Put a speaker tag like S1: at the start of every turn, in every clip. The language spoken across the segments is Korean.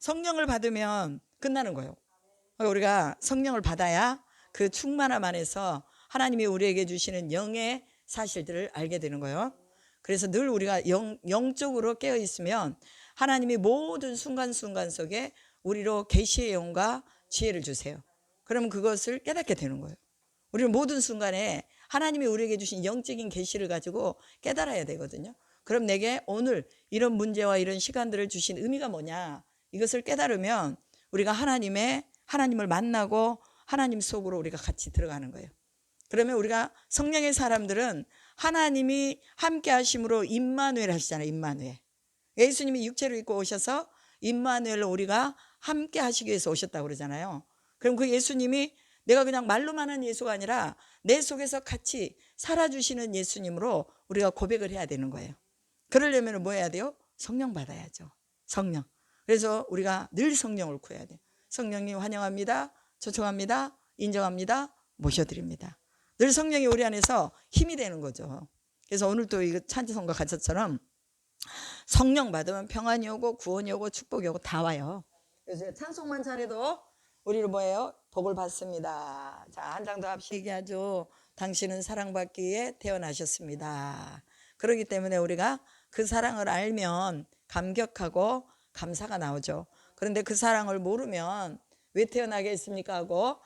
S1: 성령을 받으면 끝나는 거예요. 우리가 성령을 받아야 그 충만함 안에서 하나님이 우리에게 주시는 영의 사실들을 알게 되는 거예요. 그래서 늘 우리가 영적으로 깨어 있으면 하나님이 모든 순간순간 속에 우리로 계시의 영과 지혜를 주세요. 그러면 그것을 깨닫게 되는 거예요. 우리는 모든 순간에 하나님이 우리에게 주신 영적인 계시를 가지고 깨달아야 되거든요. 그럼 내게 오늘 이런 문제와 이런 시간들을 주신 의미가 뭐냐, 이것을 깨달으면 우리가 하나님을 만나고 하나님 속으로 우리가 같이 들어가는 거예요. 그러면 우리가 성령의 사람들은 하나님이 함께 하심으로 임마누엘 하시잖아요. 임마누엘. 예수님이 육체로 입고 오셔서 임마누엘로 우리가 함께 하시기 위해서 오셨다고 그러잖아요. 그럼 그 예수님이 내가 그냥 말로만 하는 예수가 아니라 내 속에서 같이 살아주시는 예수님으로 우리가 고백을 해야 되는 거예요. 그러려면 뭐 해야 돼요? 성령 받아야죠. 성령. 그래서 우리가 늘 성령을 구해야 돼요. 성령님 환영합니다. 초청합니다. 인정합니다. 모셔드립니다. 늘 성령이 우리 안에서 힘이 되는 거죠. 그래서 오늘도 이거 찬송가 가사처럼 성령 받으면 평안이 오고 구원이 오고 축복이 오고 다 와요. 그래서 찬송만 잘해도 우리는 뭐예요? 복을 받습니다. 자, 한 장 더 합시다. 얘기하죠. 당신은 사랑받기 위해 태어나셨습니다. 그렇기 때문에 우리가 그 사랑을 알면 감격하고 감사가 나오죠. 그런데 그 사랑을 모르면 왜 태어나게 했습니까 하고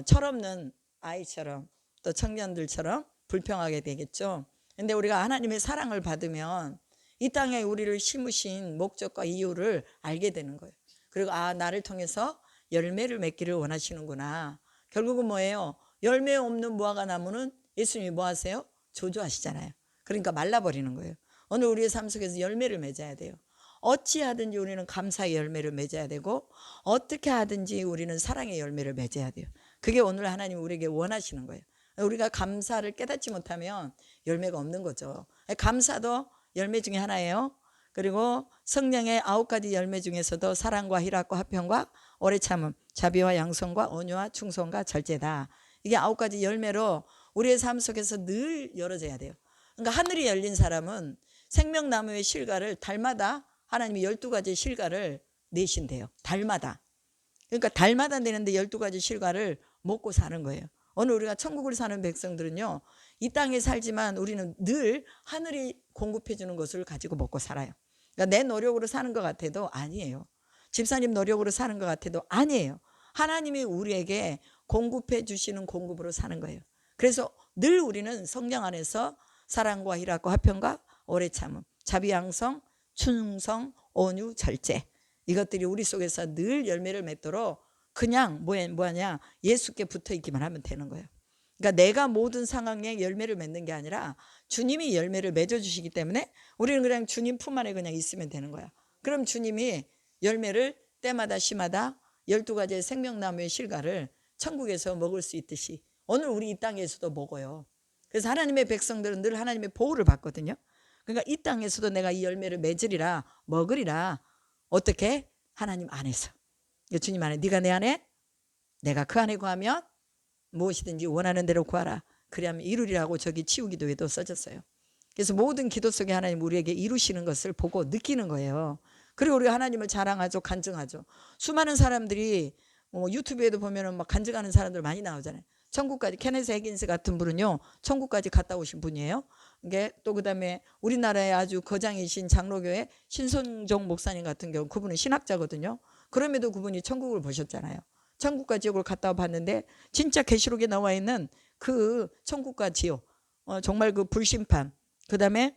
S1: 철없는 아이처럼 또 청년들처럼 불평하게 되겠죠. 근데 우리가 하나님의 사랑을 받으면 이 땅에 우리를 심으신 목적과 이유를 알게 되는 거예요. 그리고 나를 통해서 열매를 맺기를 원하시는구나. 결국은 뭐예요? 열매 없는 무화과 나무는 예수님이 뭐 하세요? 조조하시잖아요. 그러니까 말라버리는 거예요. 오늘 우리의 삶 속에서 열매를 맺어야 돼요. 어찌하든지 우리는 감사의 열매를 맺어야 되고 어떻게 하든지 우리는 사랑의 열매를 맺어야 돼요. 그게 오늘 하나님 우리에게 원하시는 거예요. 우리가 감사를 깨닫지 못하면 열매가 없는 거죠. 감사도 열매 중에 하나예요. 그리고 성령의 9가지 열매 중에서도 사랑과 희락과 화평과 오래 참음, 자비와 양선과 온유와 충성과 절제다. 이게 9가지 열매로 우리의 삶 속에서 늘 열어져야 돼요. 그러니까 하늘이 열린 사람은 생명나무의 실과를 달마다 하나님이 12가지 실과를 내신대요. 달마다. 그러니까 달마다 내는데 12가지 실과를 먹고 사는 거예요. 오늘 우리가 천국을 사는 백성들은요, 이 땅에 살지만 우리는 늘 하늘이 공급해 주는 것을 가지고 먹고 살아요. 그러니까 내 노력으로 사는 것 같아도 아니에요. 집사님 노력으로 사는 것 같아도 아니에요. 하나님이 우리에게 공급해 주시는 공급으로 사는 거예요. 그래서 늘 우리는 성령 안에서 사랑과 희락과 화평과 오래 참음, 자비 양성, 충성, 온유, 절제, 이것들이 우리 속에서 늘 열매를 맺도록 그냥 뭐하냐, 예수께 붙어 있기만 하면 되는 거예요. 그러니까 내가 모든 상황에 열매를 맺는 게 아니라 주님이 열매를 맺어주시기 때문에 우리는 그냥 주님 품 안에 그냥 있으면 되는 거야. 그럼 주님이 열매를 때마다 시마다 12가지의 생명나무의 실과를 천국에서 먹을 수 있듯이 오늘 우리 이 땅에서도 먹어요. 그래서 하나님의 백성들은 늘 하나님의 보호를 받거든요. 그러니까 이 땅에서도 내가 이 열매를 맺으리라, 먹으리라. 어떻게? 하나님 안에서. 주님 안에, 네가 내 안에, 내가 그 안에 거하면 무엇이든지 원하는 대로 구하라. 그리하면 이루리라고 저기 치유기도에도 써졌어요. 그래서 모든 기도 속에 하나님 우리에게 이루시는 것을 보고 느끼는 거예요. 그리고 우리가 하나님을 자랑하죠. 간증하죠. 수많은 사람들이 유튜브에도 보면은 막 간증하는 사람들 많이 나오잖아요. 천국까지, 케네스 해긴스 같은 분은요, 천국까지 갔다 오신 분이에요. 이게 또 그다음에 우리나라의 아주 거장이신 장로교회 신선종 목사님 같은 경우, 그분은 신학자거든요. 그럼에도 그분이 천국을 보셨잖아요. 천국과 지옥을 갔다 봤는데 진짜 계시록에 나와 있는 그 천국과 지옥, 정말 그 불심판, 그 다음에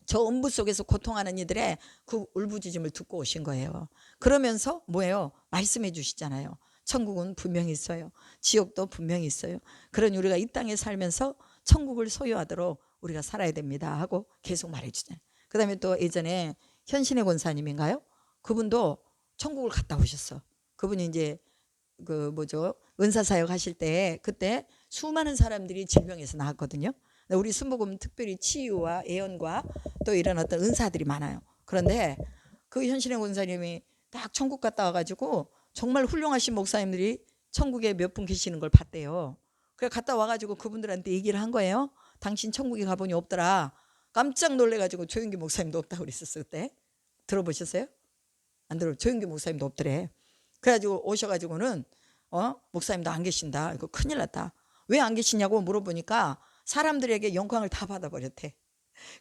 S1: 저 음부 속에서 고통하는 이들의 그 울부짖음을 듣고 오신 거예요. 그러면서 뭐예요? 말씀해 주시잖아요. 천국은 분명히 있어요. 지옥도 분명히 있어요. 그러니 우리가 이 땅에 살면서 천국을 소유하도록 우리가 살아야 됩니다 하고 계속 말해주잖아요. 그 다음에 또 예전에 현신의 권사님인가요? 그분도 천국을 갔다 오셨어. 그분이 이제 은사사역 하실 때 그때 수많은 사람들이 질병에서 나왔거든요. 우리 순복음 특별히 치유와 예언과 또 이런 어떤 은사들이 많아요. 그런데 그 현신의 권사님이 딱 천국 갔다 와가지고 정말 훌륭하신 목사님들이 천국에 몇 분 계시는 걸 봤대요. 그래 갔다 와가지고 그분들한테 얘기를 한 거예요. 당신 천국에 가보니 없더라. 깜짝 놀래가지고 조윤기 목사님도 없다고 그랬었어요. 그때 들어보셨어요? 안 들어. 조영규 목사님도 없더래. 그래가지고 오셔가지고는 목사님도 안 계신다. 이거 큰일 났다. 왜 안 계시냐고 물어보니까 사람들에게 영광을 다 받아버렸대.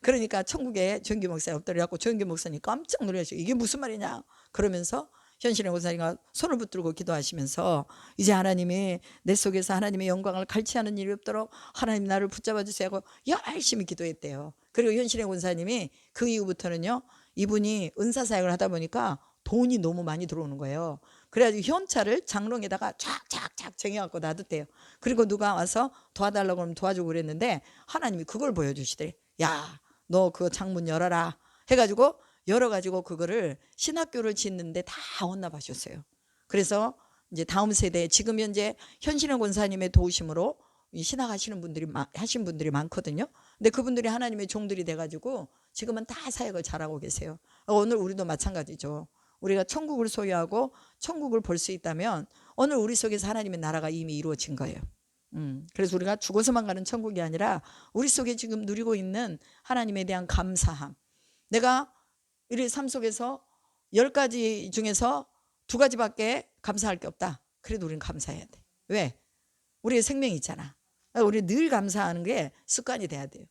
S1: 그러니까 천국에 조영규 목사님 없더래. 갖고 조영규 목사님 깜짝 놀라시고 이게 무슨 말이냐 그러면서 현신의 권사님과 손을 붙들고 기도하시면서 이제 하나님이 내 속에서 하나님의 영광을 갈취하는 일이 없도록 하나님 나를 붙잡아 주세요 하고 열심히 기도했대요. 그리고 현신의 권사님이 그 이후부터는요, 이분이 은사 사역을 하다 보니까 돈이 너무 많이 들어오는 거예요. 그래가지고 현찰을 장롱에다가 쫙쫙쫙 쟁여갖고 놔뒀대요. 그리고 누가 와서 도와달라고 하면 도와주고 그랬는데 하나님이 그걸 보여주시더래. 야, 너 그 장문 열어라 해가지고 열어가지고 그거를 신학교를 짓는데 다 헌납하셨어요. 그래서 이제 다음 세대에 지금 현재 현신의 권사님의 도우심으로 신학하시는 분들이 하신 분들이 많거든요. 근데 그분들이 하나님의 종들이 돼가지고 지금은 다 사역을 잘하고 계세요. 오늘 우리도 마찬가지죠. 우리가 천국을 소유하고 천국을 볼 수 있다면 오늘 우리 속에서 하나님의 나라가 이미 이루어진 거예요. 그래서 우리가 죽어서만 가는 천국이 아니라 우리 속에 지금 누리고 있는 하나님에 대한 감사함. 내가 우리 삶 속에서 10가지 중에서 2가지밖에 감사할 게 없다. 그래도 우리는 감사해야 돼. 왜? 우리의 생명이 있잖아. 우리 늘 감사하는 게 습관이 돼야 돼요.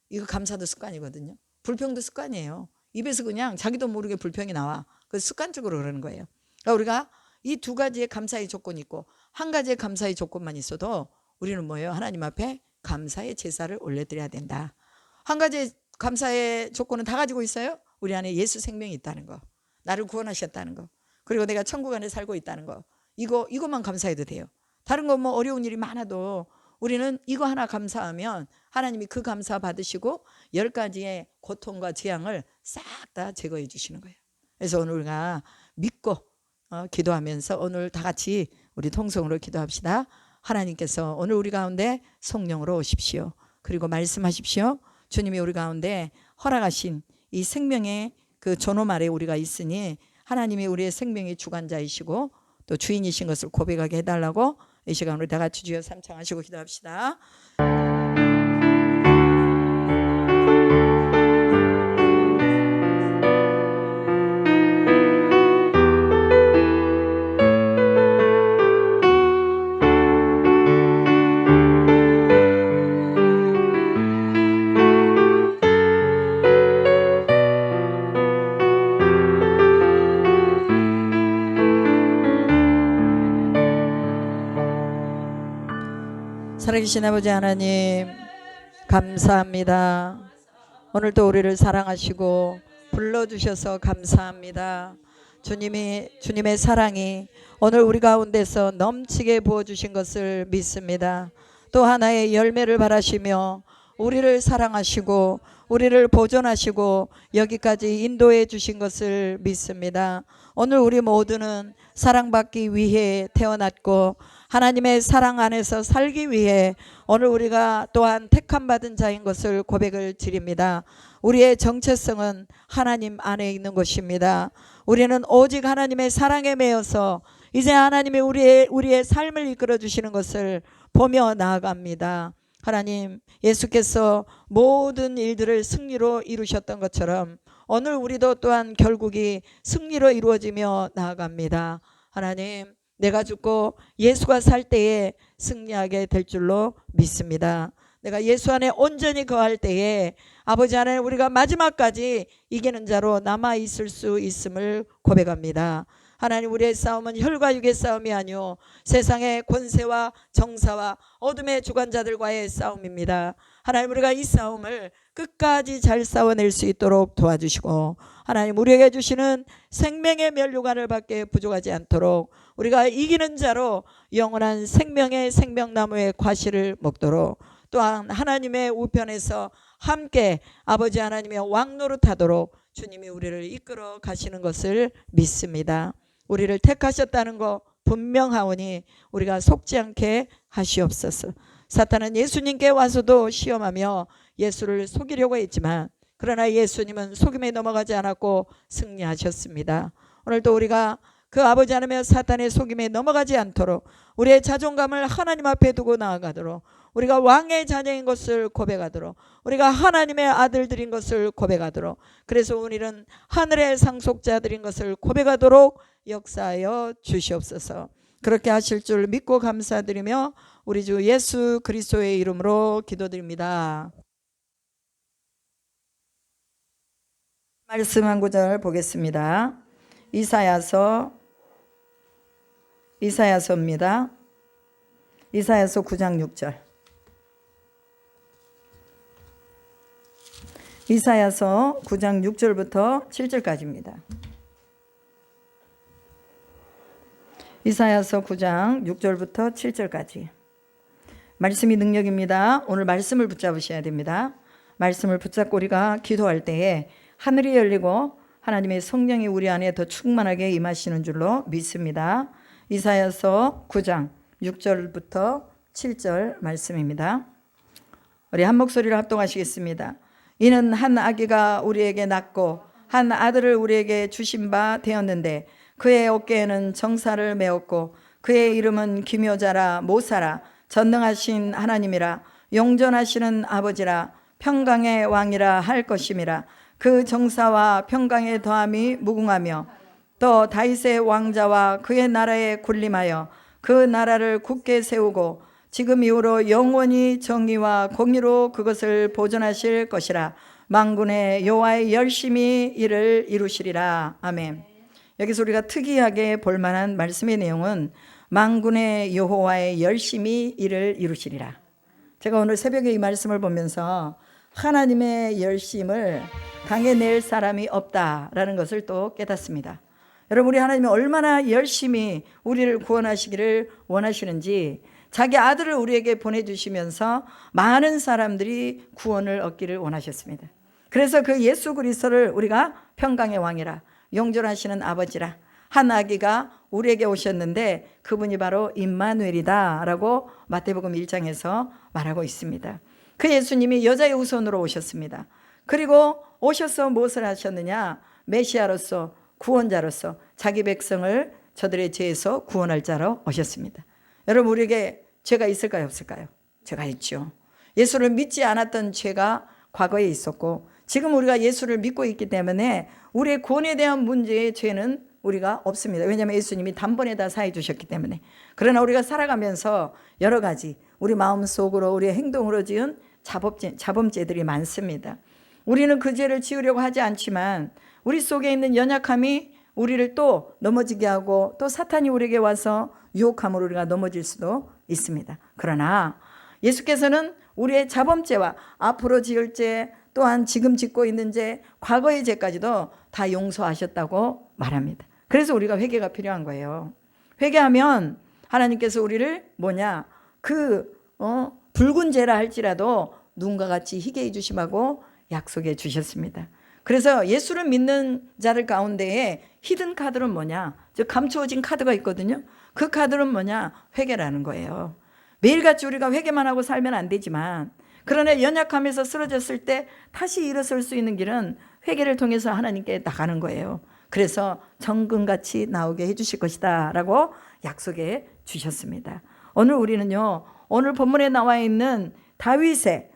S1: 이거 감사도 습관이거든요. 불평도 습관이에요. 입에서 그냥 자기도 모르게 불평이 나와. 그 습관적으로 그러는 거예요. 그러니까 우리가 이 2가지의 감사의 조건이 있고 1가지의 감사의 조건만 있어도 우리는 뭐예요? 하나님 앞에 감사의 제사를 올려드려야 된다. 1가지 감사의 조건은 다 가지고 있어요. 우리 안에 예수 생명이 있다는 거, 나를 구원하셨다는 거, 그리고 내가 천국 안에 살고 있다는 거, 이것만 감사해도 돼요. 다른 거 뭐 어려운 일이 많아도 우리는 이거 하나 감사하면 하나님이 그 감사 받으시고 10가지의 고통과 재앙을 싹 다 제거해 주시는 거예요. 그래서 오늘 우리가 믿고 기도하면서 오늘 다 같이 우리 통성으로 기도합시다. 하나님께서 오늘 우리 가운데 성령으로 오십시오. 그리고 말씀하십시오. 주님이 우리 가운데 허락하신 이 생명의 그 존엄 아래 우리가 있으니 하나님이 우리의 생명의 주관자이시고 또 주인이신 것을 고백하게 해달라고 이 시간 우리 다 같이 주여 삼창하시고 기도합시다. 살아계신 아버지 하나님 감사합니다. 오늘도 우리를 사랑하시고 불러주셔서 감사합니다. 주님의 사랑이 오늘 우리 가운데서 넘치게 부어주신 것을 믿습니다. 또 하나의 열매를 바라시며 우리를 사랑하시고 우리를 보존하시고 여기까지 인도해 주신 것을 믿습니다. 오늘 우리 모두는 사랑받기 위해 태어났고 하나님의 사랑 안에서 살기 위해 오늘 우리가 또한 택함받은 자인 것을 고백을 드립니다. 우리의 정체성은 하나님 안에 있는 것입니다. 우리는 오직 하나님의 사랑에 매여서 이제 하나님이 우리의 삶을 이끌어 주시는 것을 보며 나아갑니다. 하나님, 예수께서 모든 일들을 승리로 이루셨던 것처럼 오늘 우리도 또한 결국이 승리로 이루어지며 나아갑니다. 하나님, 내가 죽고 예수가 살 때에 승리하게 될 줄로 믿습니다. 내가 예수 안에 온전히 거할 때에 아버지 안에 우리가 마지막까지 이기는 자로 남아있을 수 있음을 고백합니다. 하나님, 우리의 싸움은 혈과 육의 싸움이 아니오 세상의 권세와 정사와 어둠의 주관자들과의 싸움입니다. 하나님, 우리가 이 싸움을 끝까지 잘 싸워낼 수 있도록 도와주시고 하나님, 우리에게 주시는 생명의 면류관을 받게 부족하지 않도록 우리가 이기는 자로 영원한 생명의 생명나무의 과실을 먹도록 또한 하나님의 우편에서 함께 아버지 하나님의 왕노릇하도록 주님이 우리를 이끌어 가시는 것을 믿습니다. 우리를 택하셨다는 거 분명하오니 우리가 속지 않게 하시옵소서. 사탄은 예수님께 와서도 시험하며 예수를 속이려고 했지만 그러나 예수님은 속임에 넘어가지 않았고 승리하셨습니다. 오늘도 우리가 그 아버지 하나님의 사탄의 속임에 넘어가지 않도록 우리의 자존감을 하나님 앞에 두고 나아가도록 우리가 왕의 자녀인 것을 고백하도록, 우리가 하나님의 아들들인 것을 고백하도록, 그래서 우리는 하늘의 상속자들인 것을 고백하도록 역사하여 주시옵소서. 그렇게 하실 줄 믿고 감사드리며 우리 주 예수 그리스도의 이름으로 기도드립니다. 말씀 한 구절 보겠습니다. 이사야서입니다. 이사야서 9장 6절. 이사야서 9장 6절부터 7절까지입니다. 이사야서 9장 6절부터 7절까지. 말씀이 능력입니다. 오늘 말씀을 붙잡으셔야 됩니다. 말씀을 붙잡고 우리가 기도할 때에 하늘이 열리고 하나님의 성령이 우리 안에 더 충만하게 임하시는 줄로 믿습니다. 이사야서 9장 6절부터 7절 말씀입니다. 우리 한 목소리로 합동하시겠습니다. 이는 한 아기가 우리에게 낳고 한 아들을 우리에게 주신 바 되었는데 그의 어깨에는 정사를 메었고 그의 이름은 기묘자라 모사라 전능하신 하나님이라 영존하시는 아버지라 평강의 왕이라 할 것임이라. 그 정사와 평강의 더함이 무궁하며 또 다윗의 왕자와 그의 나라에 군림하여 그 나라를 굳게 세우고 지금 이후로 영원히 정의와 공의로 그것을 보존하실 것이라. 만군의 여호와의 열심히 이를 이루시리라. 아멘. 여기서 우리가 특이하게 볼만한 말씀의 내용은 만군의 여호와의 열심히 이를 이루시리라. 제가 오늘 새벽에 이 말씀을 보면서 하나님의 열심을 당해낼 사람이 없다라는 것을 또 깨닫습니다. 여러분, 우리 하나님이 얼마나 열심히 우리를 구원하시기를 원하시는지 자기 아들을 우리에게 보내주시면서 많은 사람들이 구원을 얻기를 원하셨습니다. 그래서 그 예수 그리스도를 우리가 평강의 왕이라 영존하시는 아버지라 한 아기가 우리에게 오셨는데 그분이 바로 임마누엘이다 라고 마태복음 1장에서 말하고 있습니다. 그 예수님이 여자의 후손으로 오셨습니다. 그리고 오셔서 무엇을 하셨느냐? 메시아로서 구원자로서 자기 백성을 저들의 죄에서 구원할 자로 오셨습니다. 여러분, 우리에게 죄가 있을까요, 없을까요? 죄가 있죠. 예수를 믿지 않았던 죄가 과거에 있었고 지금 우리가 예수를 믿고 있기 때문에 우리의 구원에 대한 문제의 죄는 우리가 없습니다. 왜냐하면 예수님이 단번에 다 사해 주셨기 때문에. 그러나 우리가 살아가면서 여러 가지 우리 마음속으로 우리의 행동으로 지은 자범죄들이 많습니다. 우리는 그 죄를 지으려고 하지 않지만 우리 속에 있는 연약함이 우리를 또 넘어지게 하고 또 사탄이 우리에게 와서 유혹함으로 우리가 넘어질 수도 있습니다. 그러나 예수께서는 우리의 자범죄와 앞으로 지을 죄 또한 지금 짓고 있는 죄, 과거의 죄까지도 다 용서하셨다고 말합니다. 그래서 우리가 회개가 필요한 거예요. 회개하면 하나님께서 우리를 붉은 죄라 할지라도 눈과 같이 희게 해주심하고 약속해 주셨습니다. 그래서 예수를 믿는 자들 가운데에 히든 카드는 뭐냐? 즉 감추어진 카드가 있거든요. 그 카드는 뭐냐? 회개라는 거예요. 매일같이 우리가 회개만 하고 살면 안 되지만 그러나 연약함에서 쓰러졌을 때 다시 일어설 수 있는 길은 회개를 통해서 하나님께 나가는 거예요. 그래서 정금같이 나오게 해주실 것이다 라고 약속해 주셨습니다. 오늘 우리는요, 오늘 본문에 나와 있는 다윗의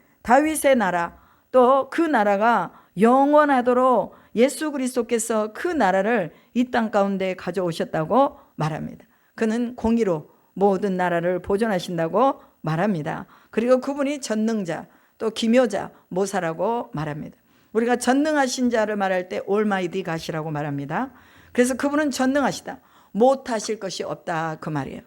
S1: 나라, 또 그 나라가 영원하도록 예수 그리스도께서 그 나라를 이 땅 가운데 가져오셨다고 말합니다. 그는 공의로 모든 나라를 보존하신다고 말합니다. 그리고 그분이 전능자, 또 기묘자, 모사라고 말합니다. 우리가 전능하신 자를 말할 때 올마이디 가시라고 말합니다. 그래서 그분은 전능하시다. 못하실 것이 없다 그 말이에요.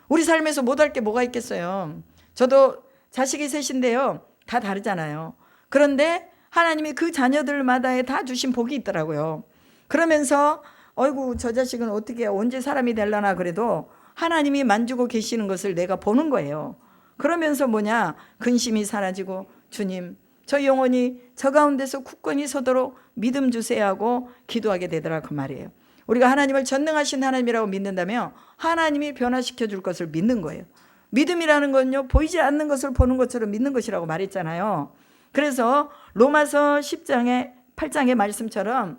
S1: 우리 삶에서 못할 게 뭐가 있겠어요. 저도 자식이 셋인데요, 다 다르잖아요. 그런데 하나님이 그 자녀들마다에 다 주신 복이 있더라고요. 그러면서 어이구 저 자식은 어떻게 언제 사람이 되려나 그래도 하나님이 만지고 계시는 것을 내가 보는 거예요. 그러면서 근심이 사라지고 주님 저 영혼이 저 가운데서 굳건히 서도록 믿음 주세요 하고 기도하게 되더라 그 말이에요. 우리가 하나님을 전능하신 하나님이라고 믿는다면 하나님이 변화시켜 줄 것을 믿는 거예요. 믿음이라는 건요, 보이지 않는 것을 보는 것처럼 믿는 것이라고 말했잖아요. 그래서 로마서 10장의 8장의 말씀처럼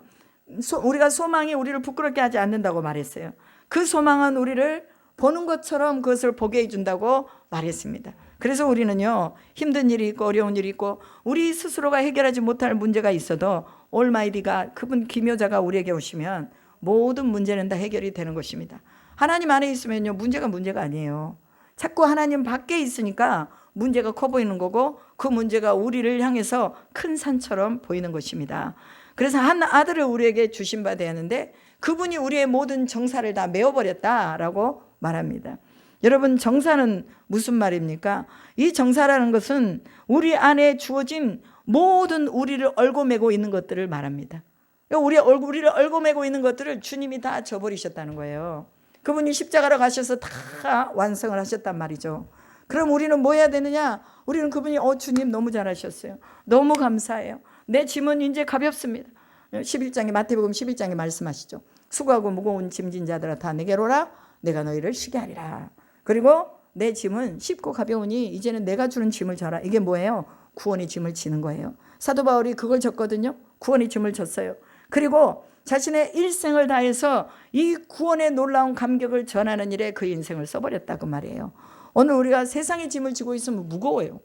S1: 우리가 소망이 우리를 부끄럽게 하지 않는다고 말했어요. 그 소망은 우리를 보는 것처럼 그것을 보게 해준다고 말했습니다. 그래서 우리는요, 힘든 일이 있고 어려운 일이 있고 우리 스스로가 해결하지 못할 문제가 있어도 올마이티가 그분 기묘자가 우리에게 오시면 모든 문제는 다 해결이 되는 것입니다. 하나님 안에 있으면요, 문제가 아니에요. 자꾸 하나님 밖에 있으니까 문제가 커 보이는 거고 그 문제가 우리를 향해서 큰 산처럼 보이는 것입니다. 그래서 한 아들을 우리에게 주신 바 되었는데 그분이 우리의 모든 정사를 다 메워버렸다라고 말합니다. 여러분, 정사는 무슨 말입니까? 이 정사라는 것은 우리 안에 주어진 모든 우리를 얽어매고 있는 것들을 말합니다. 우리를 얽어매고 있는 것들을 주님이 다 져버리셨다는 거예요. 그분이 십자가로 가셔서 다 완성을 하셨단 말이죠. 그럼 우리는 뭐 해야 되느냐? 우리는 그분이 주님 너무 잘하셨어요. 너무 감사해요. 내 짐은 이제 가볍습니다. 11장에 마태복음 11장에 말씀하시죠. 수고하고 무거운 짐진 자들아 다 내게로 오라. 내가 너희를 쉬게 하리라. 그리고 내 짐은 쉽고 가벼우니 이제는 내가 주는 짐을 져라. 이게 뭐예요? 구원의 짐을 지는 거예요. 사도 바울이 그걸 졌거든요. 구원의 짐을 졌어요. 그리고 자신의 일생을 다해서 이 구원의 놀라운 감격을 전하는 일에 그 인생을 써버렸다고 말이에요. 오늘 우리가 세상의 짐을 지고 있으면 무거워요.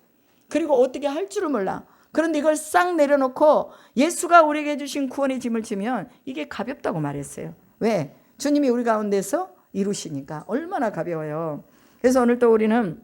S1: 그리고 어떻게 할 줄을 몰라. 그런데 이걸 싹 내려놓고 예수가 우리에게 주신 구원의 짐을 지면 이게 가볍다고 말했어요. 왜? 주님이 우리 가운데서 이루시니까. 얼마나 가벼워요. 그래서 오늘 또 우리는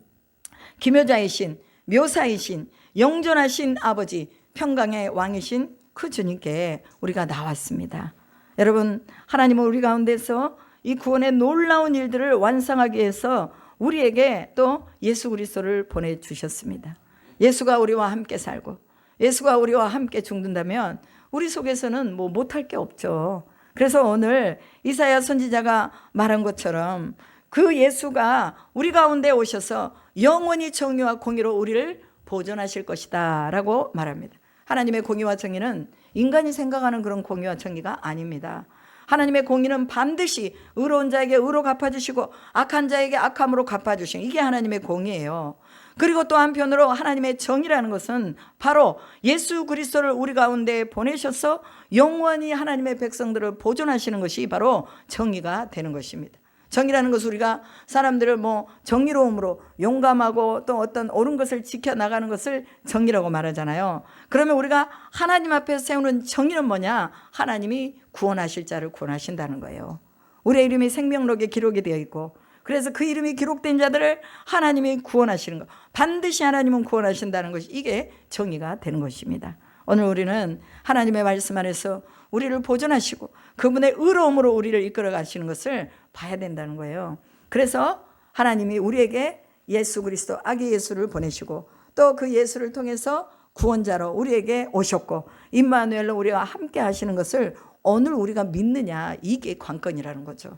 S1: 기묘자이신, 묘사이신, 영존하신 아버지, 평강의 왕이신 그 주님께 우리가 나왔습니다. 여러분, 하나님은 우리 가운데서 이 구원의 놀라운 일들을 완성하기 위해서 우리에게 또 예수 그리스도를 보내주셨습니다. 예수가 우리와 함께 살고 예수가 우리와 함께 죽는다면 우리 속에서는 뭐 못할 게 없죠. 그래서 오늘 이사야 선지자가 말한 것처럼 그 예수가 우리 가운데 오셔서 영원히 정의와 공의로 우리를 보존하실 것이다 라고 말합니다. 하나님의 공의와 정의는 인간이 생각하는 그런 공의와 정의가 아닙니다. 하나님의 공의는 반드시 의로운 자에게 의로 갚아주시고 악한 자에게 악함으로 갚아주시는, 이게 하나님의 공의예요. 그리고 또 한편으로 하나님의 정의라는 것은 바로 예수 그리스도를 우리 가운데 보내셔서 영원히 하나님의 백성들을 보존하시는 것이 바로 정의가 되는 것입니다. 정의라는 것은 우리가 사람들을 정의로움으로 용감하고 또 어떤 옳은 것을 지켜나가는 것을 정의라고 말하잖아요. 그러면 우리가 하나님 앞에 세우는 정의는 뭐냐? 하나님이 구원하실 자를 구원하신다는 거예요. 우리의 이름이 생명록에 기록이 되어 있고 그래서 그 이름이 기록된 자들을 하나님이 구원하시는 것, 반드시 하나님은 구원하신다는 것이 이게 정의가 되는 것입니다. 오늘 우리는 하나님의 말씀 안에서 우리를 보존하시고 그분의 의로움으로 우리를 이끌어 가시는 것을 봐야 된다는 거예요. 그래서 하나님이 우리에게 예수 그리스도 아기 예수를 보내시고 또 그 예수를 통해서 구원자로 우리에게 오셨고 임마누엘로 우리와 함께 하시는 것을 오늘 우리가 믿느냐, 이게 관건이라는 거죠.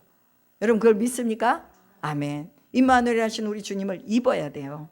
S1: 여러분 그걸 믿습니까? 아멘. 임마누엘 하신 우리 주님을 입어야 돼요.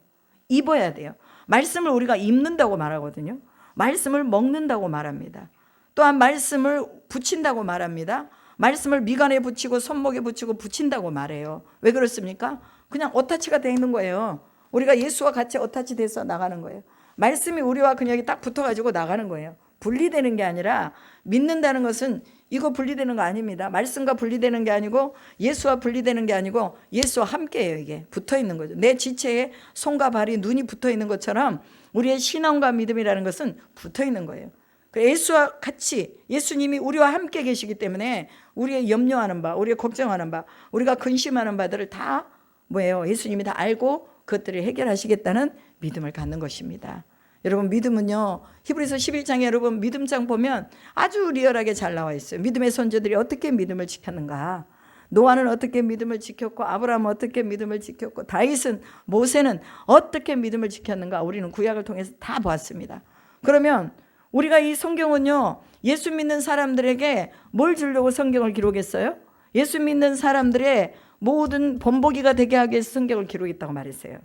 S1: 입어야 돼요. 말씀을 우리가 입는다고 말하거든요. 말씀을 먹는다고 말합니다. 또한 말씀을 붙인다고 말합니다. 말씀을 미간에 붙이고 손목에 붙이고 붙인다고 말해요. 왜 그렇습니까? 그냥 어타치가 되어 있는 거예요. 우리가 예수와 같이 어타치 돼서 나가는 거예요. 말씀이 우리와 그냥 딱 붙어가지고 나가는 거예요. 분리되는 게 아니라, 믿는다는 것은 이거 분리되는 거 아닙니다. 말씀과 분리되는 게 아니고 예수와 분리되는 게 아니고 예수와 함께예요. 이게 붙어 있는 거죠. 내 지체에 손과 발이 눈이 붙어 있는 것처럼 우리의 신앙과 믿음이라는 것은 붙어 있는 거예요. 예수와 같이, 예수님이 우리와 함께 계시기 때문에 우리의 염려하는 바, 우리의 걱정하는 바, 우리가 근심하는 바들을 다 뭐예요? 예수님이 다 알고 그것들을 해결하시겠다는 믿음을 갖는 것입니다. 여러분 믿음은요, 히브리서 11장에 여러분 믿음장 보면 아주 리얼하게 잘 나와 있어요. 믿음의 선조들이 어떻게 믿음을 지켰는가, 노아는 어떻게 믿음을 지켰고 아브라함은 어떻게 믿음을 지켰고 다윗은, 모세는 어떻게 믿음을 지켰는가, 우리는 구약을 통해서 다 보았습니다. 그러면 우리가 이 성경은요, 예수 믿는 사람들에게 뭘 주려고 성경을 기록했어요? 예수 믿는 사람들의 모든 본보기가 되게 하기 위해서 성경을 기록했다고 말했어요.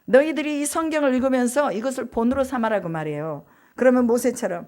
S1: 너희들이 이 성경을 읽으면서 이것을 본으로 삼아라고 말해요. 그러면 모세처럼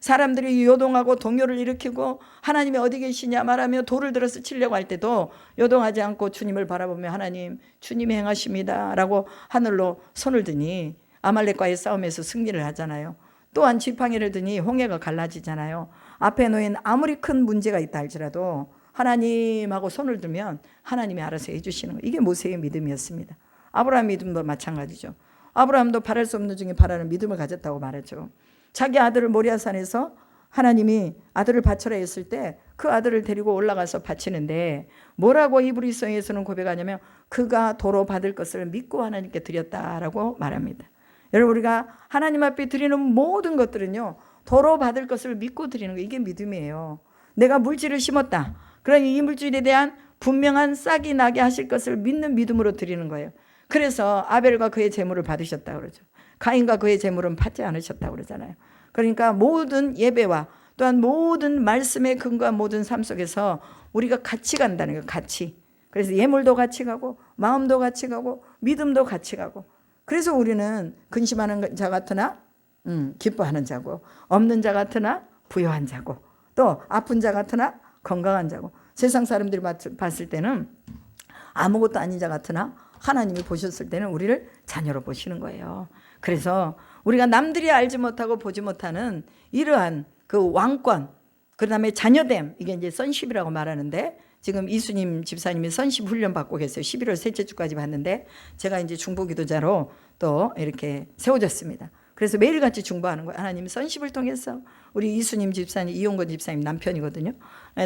S1: 사람들이 요동하고 동요를 일으키고 하나님이 어디 계시냐 말하며 돌을 들어서 치려고 할 때도 요동하지 않고 주님을 바라보며 하나님, 주님이 행하십니다 라고 하늘로 손을 드니 아말렉과의 싸움에서 승리를 하잖아요. 또한 지팡이를 드니 홍해가 갈라지잖아요. 앞에 놓인 아무리 큰 문제가 있다 할지라도 하나님하고 손을 들면 하나님이 알아서 해주시는 거예요. 이게 모세의 믿음이었습니다. 아브라함 믿음도 마찬가지죠. 아브라함도 바랄 수 없는 중에 바라는 믿음을 가졌다고 말했죠. 자기 아들을 모리아산에서 하나님이 아들을 바쳐라 했을 때 그 아들을 데리고 올라가서 바치는데 뭐라고 히브리서에서는 고백하냐면 그가 도로 받을 것을 믿고 하나님께 드렸다라고 말합니다. 여러분, 우리가 하나님 앞에 드리는 모든 것들은요, 도로 받을 것을 믿고 드리는 거, 이게 믿음이에요. 내가 물질을 심었다. 그러니 이 물질에 대한 분명한 싹이 나게 하실 것을 믿는 믿음으로 드리는 거예요. 그래서 아벨과 그의 제물을 받으셨다고 그러죠. 가인과 그의 제물은 받지 않으셨다고 그러잖아요. 그러니까 모든 예배와 또한 모든 말씀에 근거한 모든 삶 속에서 우리가 같이 간다는 거예요. 같이. 그래서 예물도 같이 가고 마음도 같이 가고 믿음도 같이 가고, 그래서 우리는 근심하는 자 같으나 기뻐하는 자고, 없는 자 같으나 부유한 자고, 또 아픈 자 같으나 건강한 자고, 세상 사람들이 봤을 때는 아무것도 아닌 자 같으나 하나님이 보셨을 때는 우리를 자녀로 보시는 거예요. 그래서 우리가 남들이 알지 못하고 보지 못하는 이러한 그 왕권, 그 다음에 자녀됨, 이게 이제 선십이라고 말하는데, 지금 이수님 집사님이 선십 훈련 받고 계세요. 11월 셋째 주까지 받는데 제가 이제 중보기도자로 또 이렇게 세워졌습니다. 그래서 매일같이 중보하는 거예요. 하나님 선십을 통해서 우리 이수님 집사님, 이용건 집사님 남편이거든요.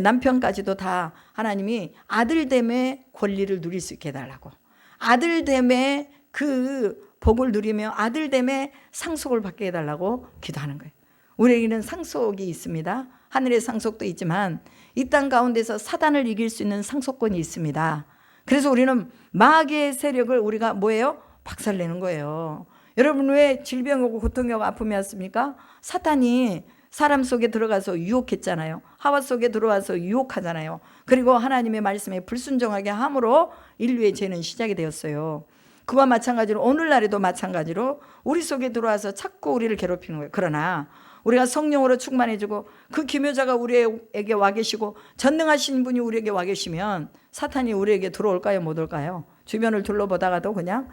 S1: 남편까지도 다 하나님이 아들됨의 권리를 누릴 수 있게 해달라고, 아들됨의 그 복을 누리며 아들됨의 상속을 받게 해달라고 기도하는 거예요. 우리에게는 상속이 있습니다. 하늘의 상속도 있지만 이 땅 가운데서 사단을 이길 수 있는 상속권이 있습니다. 그래서 우리는 마귀의 세력을 우리가 뭐예요? 박살내는 거예요. 여러분, 왜 질병이 오고 고통이 오고 아픔이 왔습니까? 사탄이 사람 속에 들어가서 유혹했잖아요. 하와 속에 들어와서 유혹하잖아요. 그리고 하나님의 말씀에 불순종하게 함으로 인류의 죄는 시작이 되었어요. 그와 마찬가지로 오늘날에도 마찬가지로 우리 속에 들어와서 자꾸 우리를 괴롭히는 거예요. 그러나 우리가 성령으로 충만해지고 그 기묘자가 우리에게 와 계시고 전능하신 분이 우리에게 와 계시면 사탄이 우리에게 들어올까요? 못 올까요? 주변을 둘러보다가도 그냥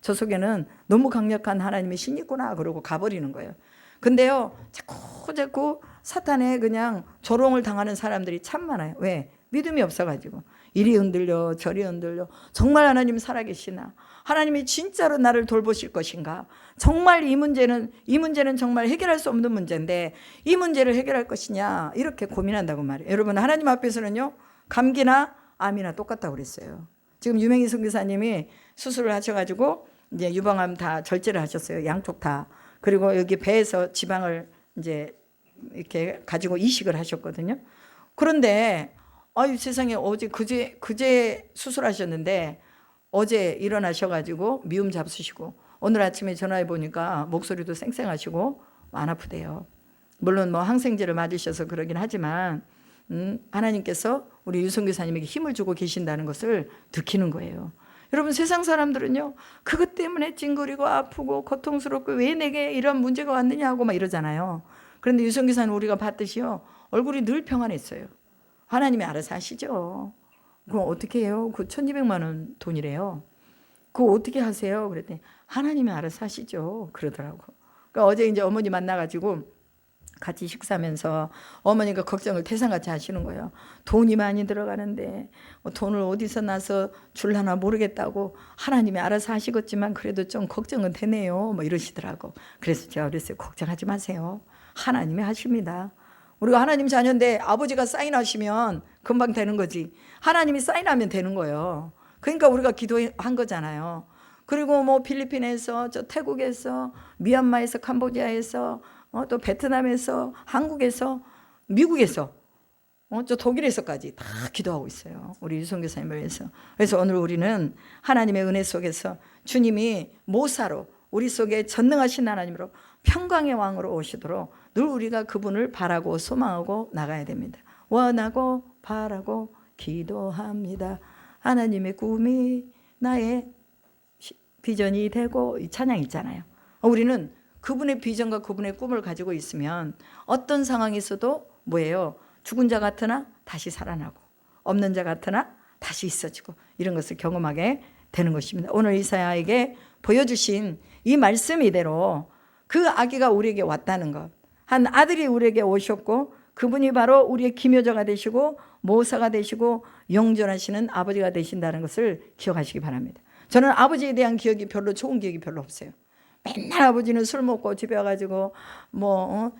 S1: 저 속에는 너무 강력한 하나님의 신이 있구나 그러고 가버리는 거예요. 근데요, 자꾸 사탄에 그냥 조롱을 당하는 사람들이 참 많아요. 왜? 믿음이 없어가지고. 이리 흔들려 저리 흔들려. 정말 하나님 살아계시나? 하나님이 진짜로 나를 돌보실 것인가? 정말 이 문제는 정말 해결할 수 없는 문제인데 이 문제를 해결할 것이냐? 이렇게 고민한다고 말이에요. 여러분, 하나님 앞에서는요, 감기나 암이나 똑같다고 그랬어요. 지금 유명희 선교사님이 수술을 하셔가지고 이제 유방암 다 절제를 하셨어요. 양쪽 다. 그리고 여기 배에서 지방을 이제 이렇게 가지고 이식을 하셨거든요. 그런데 아유 세상에, 어제 그제 수술하셨는데 어제 일어나셔가지고 미움 잡수시고 오늘 아침에 전화해 보니까 목소리도 쌩쌩하시고 안 아프대요. 물론 뭐 항생제를 맞으셔서 그러긴 하지만 하나님께서 우리 유성교사님에게 힘을 주고 계신다는 것을 느끼는 거예요. 여러분, 세상 사람들은요, 그것 때문에 찡그리고 아프고 고통스럽고 왜 내게 이런 문제가 왔느냐 하고 막 이러잖아요. 그런데 유성교사님 우리가 봤듯이요, 얼굴이 늘 평안했어요. 하나님이 알아서 하시죠. 그럼 어떻게 해요? 그 1200만 원 돈이래요. 그거 어떻게 하세요? 그랬더니 하나님이 알아서 하시죠. 그러더라고. 그러니까 어제 이제 어머니 만나가지고 같이 식사하면서 어머니가 걱정을 태산같이 하시는 거예요. 돈이 많이 들어가는데 돈을 어디서 나서 줄라나 모르겠다고, 하나님이 알아서 하시겠지만 그래도 좀 걱정은 되네요. 뭐 이러시더라고. 그래서 제가 그랬어요. 걱정하지 마세요. 하나님이 하십니다. 우리가 하나님 자녀인데 아버지가 사인하시면 금방 되는 거지. 하나님이 사인하면 되는 거예요. 그러니까 우리가 기도한 거잖아요. 그리고 뭐 필리핀에서, 저 태국에서, 미얀마에서, 캄보디아에서, 또 베트남에서, 한국에서, 미국에서, 저 독일에서까지 다 기도하고 있어요. 우리 유성교사님을 위해서. 그래서 오늘 우리는 하나님의 은혜 속에서 주님이 모사로 우리 속에 전능하신 하나님으로 평강의 왕으로 오시도록 늘 우리가 그분을 바라고 소망하고 나가야 됩니다. 원하고 바라고 기도합니다. 하나님의 꿈이 나의 비전이 되고, 이 찬양 있잖아요. 우리는 그분의 비전과 그분의 꿈을 가지고 있으면 어떤 상황에서도 뭐예요? 죽은 자 같으나 다시 살아나고 없는 자 같으나 다시 있어지고 이런 것을 경험하게 되는 것입니다. 오늘 이사야에게 보여주신 이 말씀 이대로 그 아기가 우리에게 왔다는 것, 한 아들이 우리에게 오셨고 그분이 바로 우리의 기묘자가 되시고 모사가 되시고 영존하시는 아버지가 되신다는 것을 기억하시기 바랍니다. 저는 아버지에 대한 기억이 별로 좋은 기억이 별로 없어요. 맨날 아버지는 술 먹고 집에 와가지고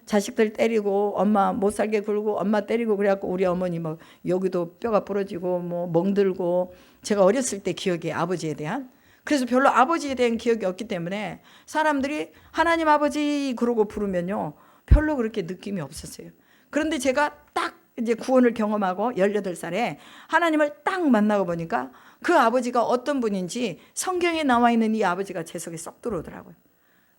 S1: 자식들 때리고 엄마 못 살게 굴고 엄마 때리고 그래갖고 우리 어머니 뭐 여기도 뼈가 부러지고 뭐 멍들고 제가 어렸을 때 기억이 아버지에 대한 그래서 별로 아버지에 대한 기억이 없기 때문에 사람들이 하나님 아버지 그러고 부르면요 별로 그렇게 느낌이 없었어요. 그런데 제가 딱 이제 구원을 경험하고 18살에 하나님을 딱 만나고 보니까 그 아버지가 어떤 분인지 성경에 나와 있는 이 아버지가 제 속에 쏙 들어오더라고요.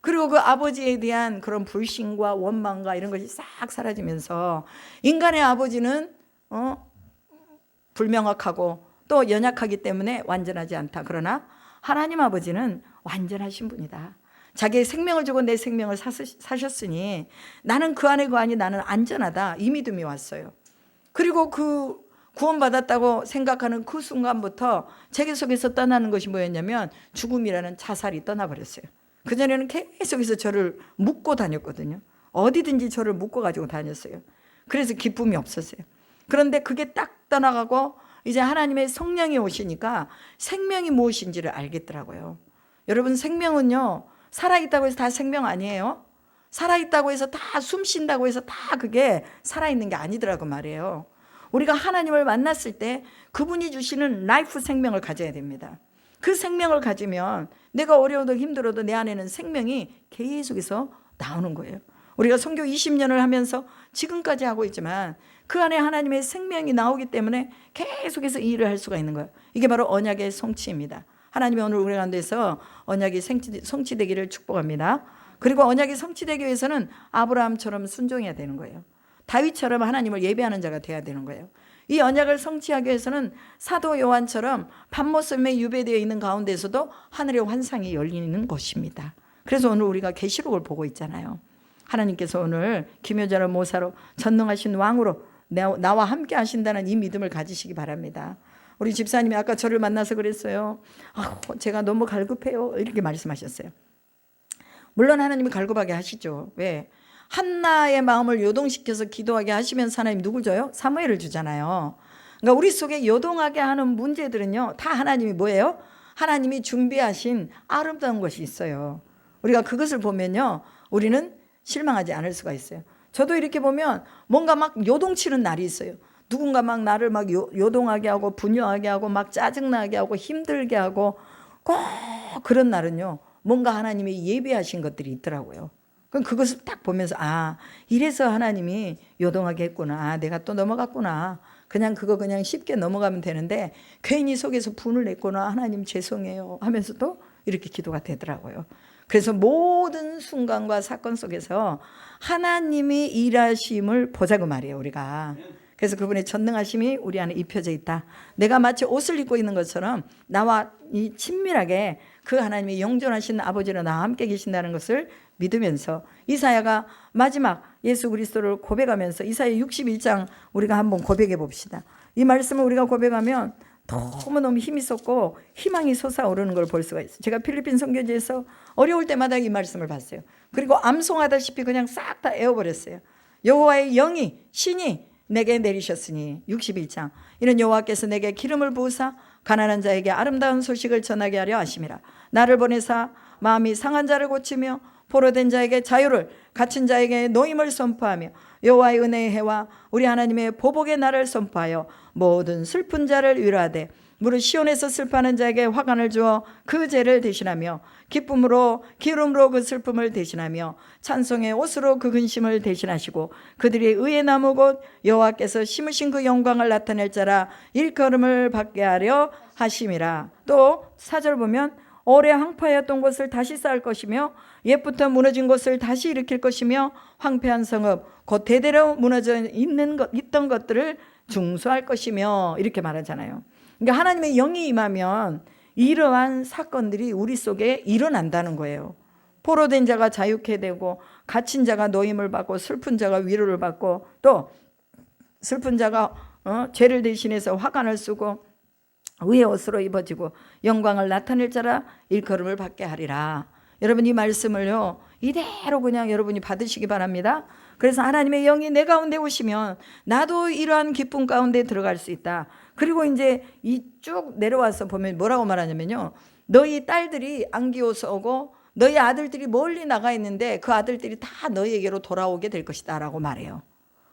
S1: 그리고 그 아버지에 대한 그런 불신과 원망과 이런 것이 싹 사라지면서 인간의 아버지는 불명확하고 또 연약하기 때문에 완전하지 않다. 그러나 하나님 아버지는 완전하신 분이다. 자기의 생명을 주고 내 생명을 사셨으니 나는 그 안에 그 안이 나는 안전하다. 이 믿음이 왔어요. 그리고 그 구원받았다고 생각하는 그 순간부터 제 속에서 떠나는 것이 뭐였냐면 죽음이라는 자살이 떠나버렸어요. 그전에는 계속해서 저를 묶고 다녔거든요. 어디든지 저를 묶어 가지고 다녔어요. 그래서 기쁨이 없었어요. 그런데 그게 딱 떠나가고 이제 하나님의 성령이 오시니까 생명이 무엇인지를 알겠더라고요. 여러분 생명은요 살아있다고 해서 다 생명 아니에요. 살아있다고 해서 다 숨 쉰다고 해서 다 그게 살아있는 게 아니더라고 말이에요. 우리가 하나님을 만났을 때 그분이 주시는 라이프 생명을 가져야 됩니다. 그 생명을 가지면 내가 어려워도 힘들어도 내 안에는 생명이 계속해서 나오는 거예요. 우리가 선교 20년을 하면서 지금까지 하고 있지만 그 안에 하나님의 생명이 나오기 때문에 계속해서 이 일을 할 수가 있는 거예요. 이게 바로 언약의 성취입니다. 하나님이 오늘 우리 가운데서 언약이 성취되기를 축복합니다. 그리고 언약이 성취되기 위해서는 아브라함처럼 순종해야 되는 거예요. 다윗처럼 하나님을 예배하는 자가 돼야 되는 거예요. 이 언약을 성취하기 위해서는 사도 요한처럼 밤모섬에 유배되어 있는 가운데서도 하늘의 환상이 열리는 것입니다. 그래서 오늘 우리가 계시록을 보고 있잖아요. 하나님께서 오늘 기묘자로 모사로 전능하신 왕으로 나와 함께 하신다는 이 믿음을 가지시기 바랍니다. 우리 집사님이 아까 저를 만나서 그랬어요. 제가 너무 갈급해요. 이렇게 말씀하셨어요. 물론 하나님이 갈급하게 하시죠. 왜? 한나의 마음을 요동시켜서 기도하게 하시면서 하나님 누굴 줘요? 사무엘을 주잖아요. 그러니까 우리 속에 요동하게 하는 문제들은요 다 하나님이 뭐예요? 하나님이 준비하신 아름다운 것이 있어요. 우리가 그것을 보면요 우리는 실망하지 않을 수가 있어요. 저도 이렇게 보면 뭔가 막 요동치는 날이 있어요. 누군가 막 나를 막 요동하게 하고 분유하게 하고 막 짜증나게 하고 힘들게 하고 꼭 그런 날은요 뭔가 하나님이 예비하신 것들이 있더라고요. 그럼 그것을 딱 보면서 이래서 하나님이 요동하게 했구나. 내가 또 넘어갔구나. 그냥 쉽게 넘어가면 되는데 괜히 속에서 분을 냈구나. 하나님 죄송해요 하면서도 이렇게 기도가 되더라고요. 그래서 모든 순간과 사건 속에서 하나님이 일하심을 보자고 말이에요 우리가. 그래서 그분의 전능하심이 우리 안에 입혀져 있다. 내가 마치 옷을 입고 있는 것처럼 나와 이 친밀하게 그 하나님의 영존하신 아버지로 나와 함께 계신다는 것을 믿으면서 이사야가 마지막 예수 그리스도를 고백하면서 이사야 61장 우리가 한번 고백해 봅시다. 이 말씀을 우리가 고백하면 너무너무 힘이 솟고 희망이 솟아오르는 걸 볼 수가 있어요. 제가 필리핀 선교지에서 어려울 때마다 이 말씀을 봤어요. 그리고 암송하다시피 그냥 싹 다 에워버렸어요. 여호와의 영이 신이 내게 내리셨으니 61장 이는 여호와께서 내게 기름을 부으사 가난한 자에게 아름다운 소식을 전하게 하려 하심이라. 나를 보내사 마음이 상한 자를 고치며 포로된 자에게 자유를 갇힌 자에게 노임을 선포하며 여호와의 은혜의 해와 우리 하나님의 보복의 날을 선포하여 모든 슬픈 자를 위로하되 무릇 시온에서 슬퍼하는 자에게 화관을 주어 그 죄를 대신하며 기쁨으로 기름으로 그 슬픔을 대신하며 찬송의 옷으로 그 근심을 대신하시고 그들이 의의 나무 곧 여호와께서 심으신 그 영광을 나타낼 자라 일컬음을 받게 하려 하심이라. 또 4절 보면 오래 황폐하였던 곳을 다시 쌓을 것이며 옛부터 무너진 곳을 다시 일으킬 것이며 황폐한 성읍 곧 대대로 무너져 있던 것들을 중수할 것이며 이렇게 말하잖아요. 그러니까 하나님의 영이 임하면 이러한 사건들이 우리 속에 일어난다는 거예요. 포로된 자가 자유케 되고 갇힌 자가 노임을 받고 슬픈 자가 위로를 받고 또 슬픈 자가 죄를 대신해서 화관을 쓰고 의의 옷으로 입어지고 영광을 나타낼 자라 일컬음을 받게 하리라. 여러분 이 말씀을요 이대로 그냥 여러분이 받으시기 바랍니다. 그래서 하나님의 영이 내 가운데 오시면 나도 이러한 기쁨 가운데 들어갈 수 있다. 그리고 이제 이 쭉 내려와서 보면 뭐라고 말하냐면요 너희 딸들이 안기오서 오고 너희 아들들이 멀리 나가 있는데 그 아들들이 다 너희에게로 돌아오게 될 것이다 라고 말해요.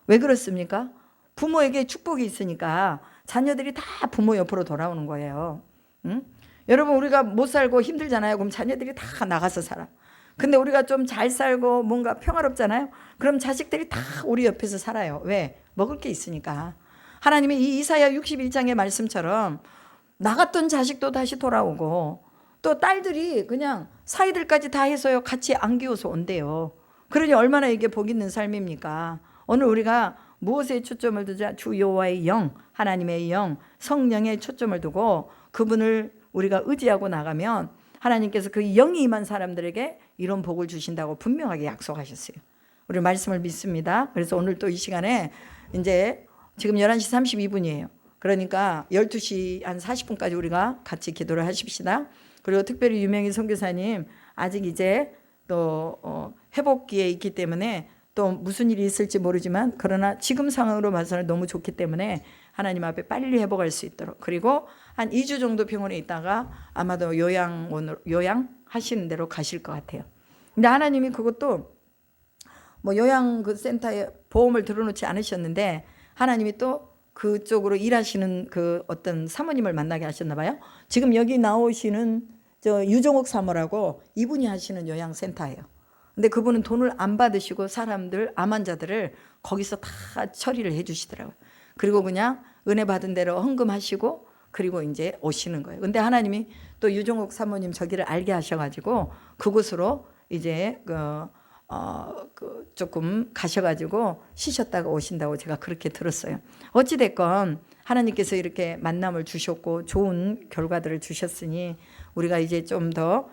S1: 왜 그렇습니까? 부모에게 축복이 있으니까 자녀들이 다 부모 옆으로 돌아오는 거예요. 응? 여러분, 우리가 못 살고 힘들잖아요. 그럼 자녀들이 다 나가서 살아. 근데 우리가 좀 잘 살고 뭔가 평화롭잖아요. 그럼 자식들이 다 우리 옆에서 살아요. 왜? 먹을 게 있으니까. 하나님의 이 이사야 61장의 말씀처럼 나갔던 자식도 다시 돌아오고, 또 딸들이 그냥 사이들까지 다 해서요 같이 안기워서 온대요. 그러니 얼마나 이게 복 있는 삶입니까? 오늘 우리가 무엇에 초점을 두자? 주 여호와의 영, 하나님의 영, 성령에 초점을 두고 그분을 우리가 의지하고 나가면 하나님께서 그 영이 임한 사람들에게 이런 복을 주신다고 분명하게 약속하셨어요. 우리 말씀을 믿습니다. 그래서 오늘 또 이 시간에 이제 지금 11시 32분이에요. 그러니까 12시 한 40분까지 우리가 같이 기도를 하십시다. 그리고 특별히 유명희 선교사님 아직 이제 또 회복기에 있기 때문에 또 무슨 일이 있을지 모르지만, 그러나 지금 상황으로 봐서는 너무 좋기 때문에 하나님 앞에 빨리 회복할 수 있도록, 그리고 한 2주 정도 병원에 있다가 아마도 요양하시는 대로 가실 것 같아요. 근데 하나님이 그것도 뭐 요양 그 센터에 보험을 들어놓지 않으셨는데 하나님이 또 그쪽으로 일하시는 그 어떤 사모님을 만나게 하셨나 봐요. 지금 여기 나오시는 저 유종옥 사모라고 이분이 하시는 요양센터예요. 근데 그분은 돈을 안 받으시고 사람들, 암 환자들을 거기서 다 처리를 해 주시더라고요. 그리고 그냥 은혜 받은 대로 헌금하시고 그리고 이제 오시는 거예요. 근데 하나님이 또 유종옥 사모님 저기를 알게 하셔가지고 그곳으로 이제 조금 가셔가지고 쉬셨다가 오신다고 제가 그렇게 들었어요. 어찌됐건 하나님께서 이렇게 만남을 주셨고 좋은 결과들을 주셨으니 우리가 이제 좀 더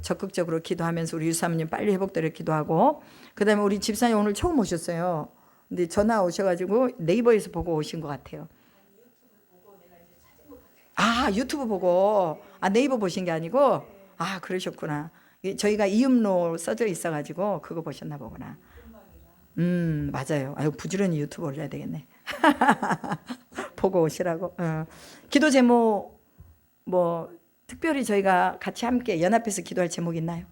S1: 적극적으로 기도하면서 우리 유사모님 빨리 회복되를 기도하고, 그 다음에 우리 집사님 오늘 처음 오셨어요. 근데 전화 오셔가지고 네이버에서 보고 오신 것 같아요. 아, 유튜브 보고. 아, 네이버 보신 게 아니고? 아, 그러셨구나. 저희가 이음로 써져 있어가지고 그거 보셨나 보구나. 맞아요. 아유, 부지런히 유튜브 올려야 되겠네. 보고 오시라고. 기도 제목 뭐 특별히 저희가 같이 함께 연합해서 기도할 제목 있나요?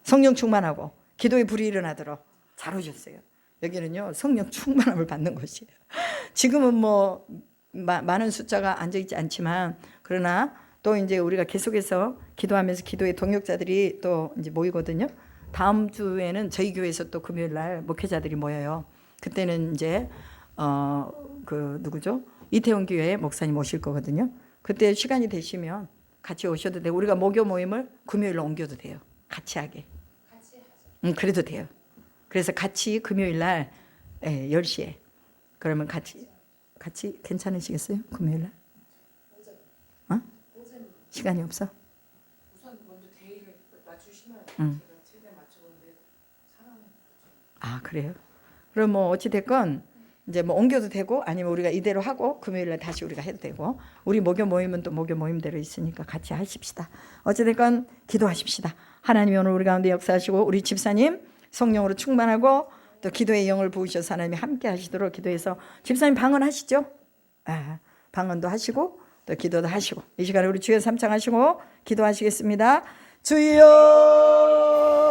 S1: 성령 충만하고 기도의 불이 일어나도록. 잘 오셨어요. 여기는요 성령 충만함을 받는 곳이에요. 지금은 뭐 많은 숫자가 앉아있지 않지만, 그러나 또 이제 우리가 계속해서 기도하면서 기도의 동역자들이 또 이제 모이거든요. 다음 주에는 저희 교회에서 또 금요일 날 목회자들이 모여요. 그때는 이제 그 누구죠? 이태원 교회 목사님 오실 거거든요. 그때 시간이 되시면 같이 오셔도 되고, 우리가 목요 모임을 금요일로 옮겨도 돼요. 같이 하게. 그래도 돼요. 그래서 같이 금요일 날 10시에 그러면 같이 괜찮으시겠어요? 금요일 날? 시간이 없어?
S2: 우선 먼저 데이를 맞추시면
S1: 응.
S2: 제가 최대한 맞춰보는데 상황이
S1: 아, 그래요? 그럼 뭐 어찌 됐건 이제 뭐 옮겨도 되고, 아니면 우리가 이대로 하고 금요일 날 다시 우리가 해도 되고, 우리 목요 모임은 또 목요 모임대로 있으니까 같이 하십시다. 어찌 됐건 기도하십시다. 하나님이 오늘 우리 가운데 역사하시고 우리 집사님 성령으로 충만하고 또 기도의 영을 부으셔서 하나님이 함께 하시도록 기도해서, 집사님 방언하시죠? 방언도 하시고 또 기도도 하시고, 이 시간에 우리 주여 삼창하시고 기도하시겠습니다. 주여